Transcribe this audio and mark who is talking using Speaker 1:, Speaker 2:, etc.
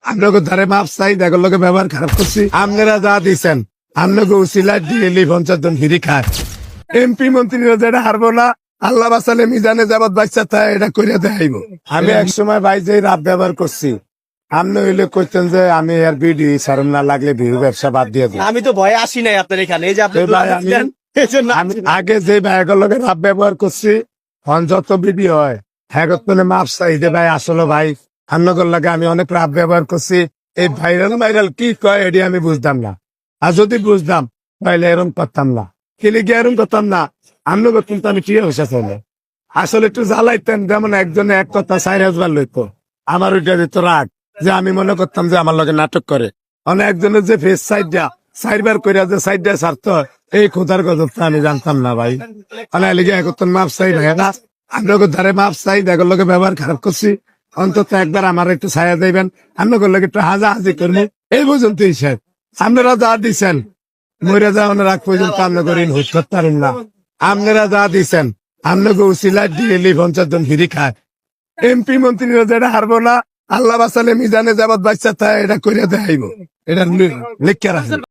Speaker 1: আপনাকে ধারে মাপ চাই দেখর লোকে ব্যবহার খারাপ করছি আপনারা যা দিচ্ছেন আপনাকে উচিলায় দিয়ে 50 জন ফিরি খায় এমপি মন্ত্রীরা যেটা হারবো না আল্লাহ বাসালে মিজানে যাবত বাচ্চা তাই এটা করে দেখাইব আমি এক সময় ভাই যে রাত ব্যবহার করছি আপনি হইলে কইতেন যে আমি আর বিডি সারম না লাগলে ভিড় ব্যবসা বাদ দিয়ে দিই
Speaker 2: আমি তো ভয়ে আসি নাই আপনার এখানে, এই যে আপনি
Speaker 1: ভাই আমি আগে যে ভাইয়ের লগে রাত ব্যবহার করছি যত বিডি হয় হ্যাঁ মাপ চাই যে ভাই আসলে ভাই আপনাদের লাগে আমি অনেক রাত ব্যবহার করছি এই ভাইরাল কি কয় এটি আমি বুঝতাম না আর যদি বুঝতাম তাহলে এরম করতাম না খেলে গিয়ে এরম করতাম না আপনাদের কিন্তু আমি ঠিক হয়েছে চলে আসলে একটু জ্বালাইতেন যেমন একজনে এক কথা 4,000 লইতো আমার ওইটা দিত রাগ যে আমি মনে করতাম যে আমার লগে নাটক করে অনেক একজনের যে ফেস সাইডটা 4 বার করে যে সাইডটা ছাড়ত এই খোদার কথা আমি জানতাম না ভাই অনেক লিগে একত্তর মাপ চাই না আপনাদের ধারে মাপ চাই দেখর লোকে ব্যবহার খারাপ করছি অন্তত একবার আমার একটু ছায়া দেবেন আপনাদের লোক একটু হাজাহাজি করবো এই পর্যন্তই স্যার আপনারা যা দিচ্ছেন মরে যাওয়ার আগ পর্যন্ত আপনাদের হুট করতে পারেন না আপনারা যা দিচ্ছেন আপনাকে উচিলায় দিয়ে 50 জন ফিরি খায় এমপি মন্ত্রীরা যেটা হারবো না আল্লাহ বাসালে মিজানে যাবত বাচ্চা তাই এটা করে দেখাইব এটা লিখে রাখেন।